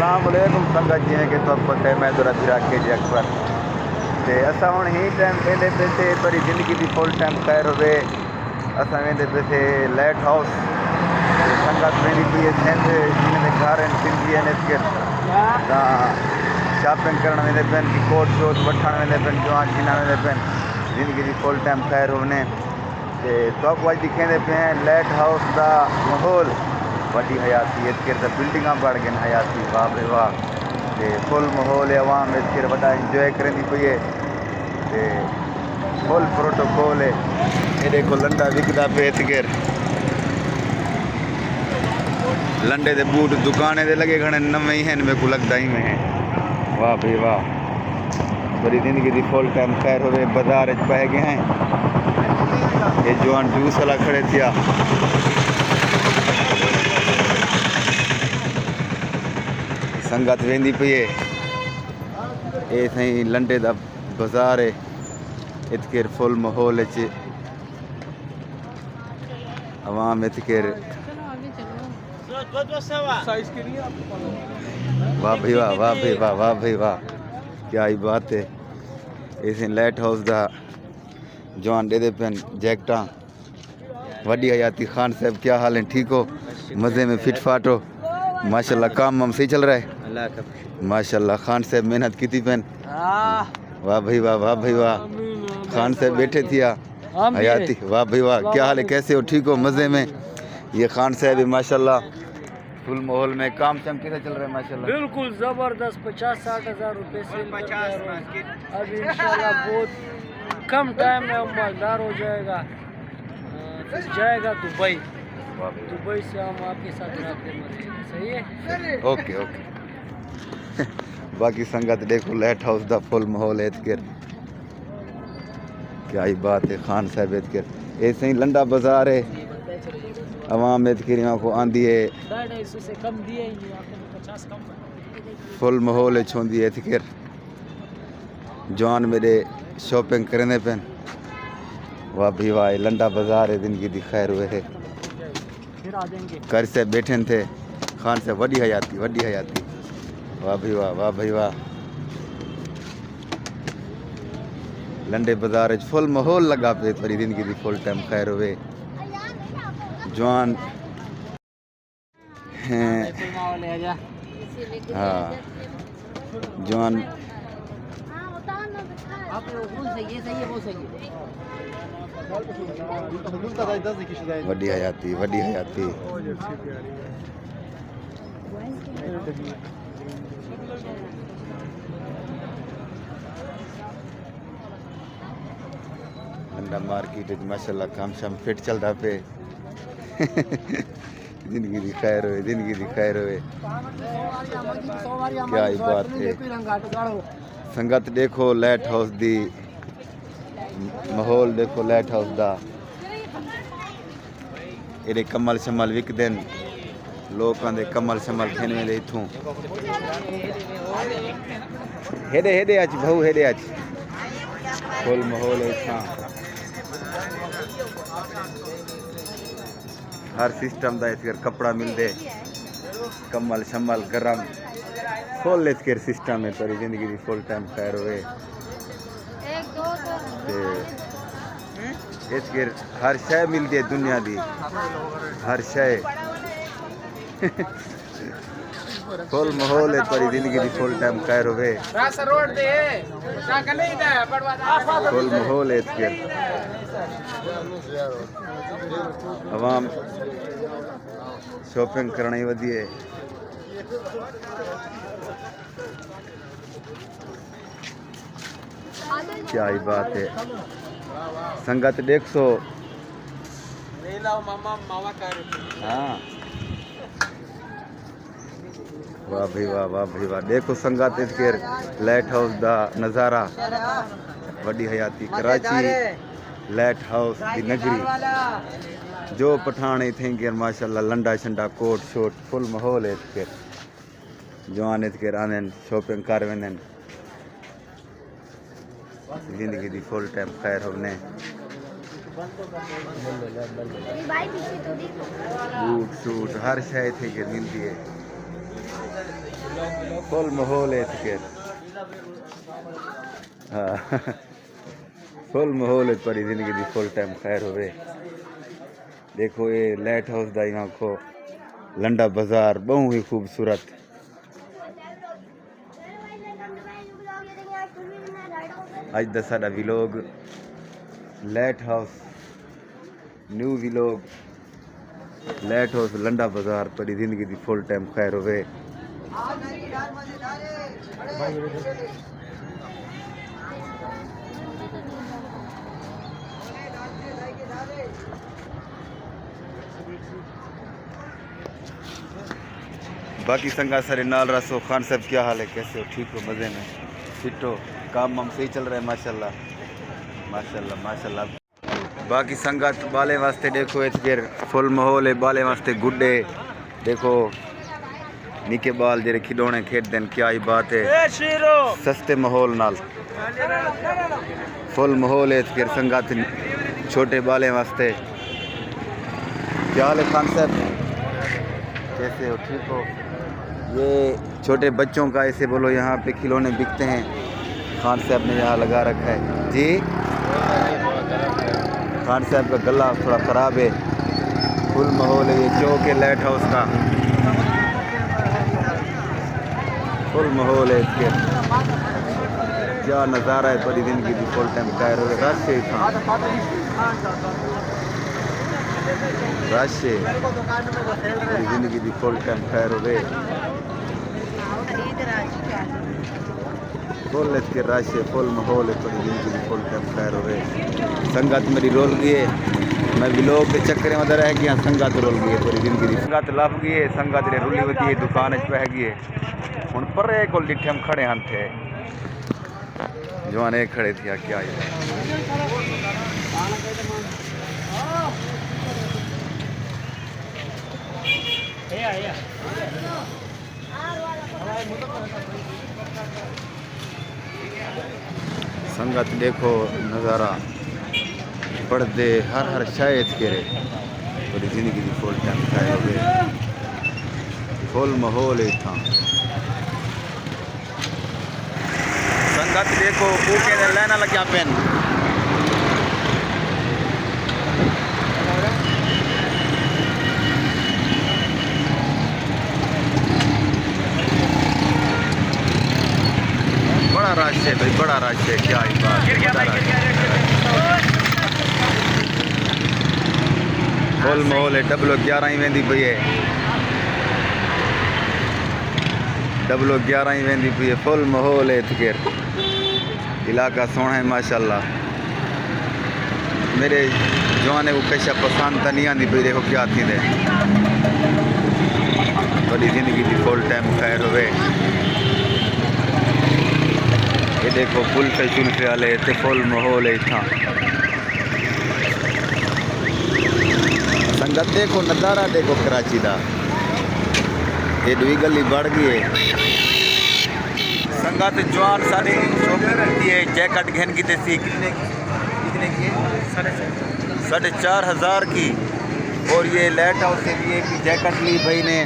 अस्सलाम वालेकुम संगत जिवें कि तुहानू पता है मैं तुहाडा वीरा KJ अकबर ते असां हुण ही टाइम वेंदे पे थे थोड़ी ज़िंदगी दी फुल टाइम खैर होवे असां वेंदे पे थे लाइट हाउस ते संगत वेंदी पई सिंध जिन्हें दे घर आहिनि सिंधी आहिनि इत्थे शॉपिंग करण वेंदे पिन कि कोट शोट वठण वेंदे पिन जवान जीना वेंदे पिन ज़िंदगी दी फुल टाइम खैर होने ते तुहानू अज दिखाते पे हैं लाइट हाउस का माहौल वही हयाती इतकर तो बिल्डिंग बढ़ गई हयाती वाह बे वाह ते फुल माहौल है आवाम इतकर वॾा इंजॉय करेंदी पई है ते फुल प्रोटोकॉल है ये देखो लंडा विकदा पे इतकर लंडे दे बूट दुकाने दे लगे घने नवे ही हैं मेरे को लगता ही में है वाह भाई वाह बड़ी जिंदगी दी फुल टाइम खैर होवे बाजार पै गए हैं ये जवान जूस वाला खड़े थिया संगत वेंदी पई है ये सही लंडे दा बाजार है इतकर फुल माहौल च आवाम इतकर वाह भाई वाह वाह भाई वाह वाह भाई वाह क्या ही बात है इस लाइट हाउस दा जवान दे पेन जैकटा वड्डी हयाती खान साहब क्या हाल है ठीक हो मज़े में फिट फाट हो माशाल्लाह काम हम सही चल रहा है माशाल्लाह खान साहब मेहनत की थी पेन वाह भाई वाह वाह भाई वाह खान साहब बैठे थिया हयाती वाह भाई वाह क्या हाल है कैसे हो ठीक हो मज़े में ये खान साहब है माशाल्लाह फुल माहौल में काम शाम कैसा चल रहा है माशाल्लाह बिल्कुल ज़बरदस्त 50-60 हज़ार रुपये से अब इंशाल्लाह बहुत कम टाइम में हम मालदार हो जाएगा फिर जाएगा दुबई से हम आपके साथ सही है ओके ओके बाकी संगत देखो लाइट हाउस दा फुल माहौल है इतकर क्या ही बात है खान साहब इतकर ऐसे ही लंडा बाजार है आवाम इतकर यहाँ को आंदी है फुल माहौल छोंदी है इतकर जवान मेरे शॉपिंग करने पेन वाह भी वाह लंडा बाजार है जिंदगी दी खैर हुए है घर से बैठे थे खान से वड्डी हयाती वाह भाई वाह लंडे बाजार फुल माहौल लगा पे थोड़ी जिंदगी दी फुल टाइम खैर हुए जवान हाँ जवान वड्डी हयाती लंडा मार्केट माशाल्लाह काम शाम फिट चलता पे जिंदगी दी खैर होए क्या ही बात है संगत देखो लाइट हाउस दी माहौल देखो लाइट हाउस दा ये कमल शमल विकदे लोग आंदे कमल शमल खेन वेंदे इथों हेडे अच भाऊ हेडे अच फुल माहौल है इतना हर सिस्टम दा इतकर कपड़ा मिलदे कमल शमल गरम फुल इतकर सिस्टम है तेरी जिंदगी दी फुल टाइम खैर होवे इतकर हर शय मिलती है दुनिया दी हर शय फुल माहौल है तेरी जिंदगी दी फुल टाइम खैर होवे फुल माहौल है इतकर आवाम शॉपिंग करना ही वधी है क्या ही बात है संगत देख सो हाँ वाह भाई वाह देखो संगत इसके लाइट हाउस दा नज़ारा वड्डी हयाती कराची लाइट हाउस दी नगरी जो पठान थे माशाल्लाह लंडा शंडा कोट शोट फुल माहौल है इसके जवान इसके आने शॉपिंग कर वेंदे जिंदगी दी फुल टाइम खैर होने बूट सूट हर शय थे मिलती है फुल माहौल है इसके। हाँ फुल माहौल है परी जिंदगी दी फुल टाइम खैर होवे। देखो ये लाइट हाउस दा यहाँ को लंडा बाजार बहुत ही खूबसूरत। अज दा साडा vlog lighthouse new vlog lighthouse Landa Bazar परी जिंदगी दी फुल टाइम खैर होवे। बाकी संगा सारे नाल रसो। खान साहब क्या हाल है, कैसे हो, ठीक हो, मज़े में, फिट हो, काम वाम सही चल रहा है? माशाल्लाह माशाल्लाह माशाल्लाह। बाकी संगत बाले वास्ते देखो इधर फुल माहौल है। बाले वास्ते गुड्डे देखो निके बाल जेरे खिडौने खेड देन, क्या ही बात है। सस्ते माहौल नाल फुल माहौल है इधर संगत छोटे बाले वास्ते। क्या हाल है खान साहब, कैसे हो, ठीक हो? ये छोटे बच्चों का ऐसे बोलो यहाँ पे खिलौने बिकते हैं। खान साहब ने यहाँ लगा रखा है जी। खान साहब का गला थोड़ा ख़राब है। फुल माहौल है, ये चौक है लाइट हाउस का, फुल माहौल है इसके। क्या नज़ारा है परी जिंदगी की फुल टाइम टायर हो गया। रश है था, रश है परी जिंदगी की फुल टाइम टायर हो गए। फुल इसके रश है, फुल माहौल है परी जिंदगी की फुल टाइम टायर हो गए। संगत मेरी रोल गई है, मैं व्लॉग के चक्कर में रह गया। संगत रोल गई है परी जिंदगी, संगत लभ गई है, संगत रुली होती है, दुकान पै गई है। हुण परे को डिठे हम खड़े हैं थे जवान खड़े थे। क्या संगत देखो नज़ारा, पर्दे हर शायद करे पूरी जिंदगी की फुल टाइम खाए हो गए। फुल माहौल है था संगत देखो वो कहने लेना लग्या पेन। बड़ा रश है भाई, बड़ा रश है, क्या ही बात। फुल माहौल है। डबलो 11 ही वेंदी पई है, डबलो 11 ही वेंदी पई है। फुल माहौल है इतकेर, इलाका सोना है माशाल्लाह। मेरे जवाने को कैसा पसंद तो नहीं आती पई। देखो क्या थी दे बड़ी जिंदगी की फुल टाइम खैर होवे। ये देखो कुल्फे शुल्फे वाले इतने फुल माहौल है इतना। संगत देखो नज़ारा देखो कराची का। ये दुई गली बढ़ गई है। संगत जवान सारी शॉपिंग करती है। जैकेट घेन की देसी कितने की? 4,500 की। और ये लाइट हाउस से भी एक जैकेट ली भाई ने,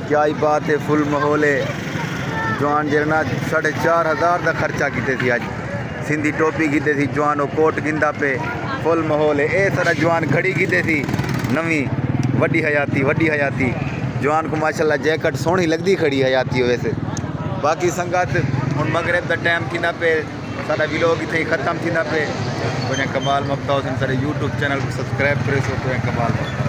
क्या ही बात है। फुल माहौल है। जवान जरना 4,500 का खर्चा किते थी। अज सिंधी टोपी किते थी जवान, कोट गिंदा पे। फुल माहौल है। ये सारा जवान घड़ी किते थी नवी, वड्डी हयाती जवान को माशाल्लाह जैकेट सोहनी लगती खड़ी हयाती हो वैसे। बाकी संगत हुण मगरिब का टाइम थी पे सारा व्लॉग इतने ही खत्म थी पे। कमाल ममता हुसैन सारे यूट्यूब चैनल को सब्सक्राइब करे सो तो कमाल ममता।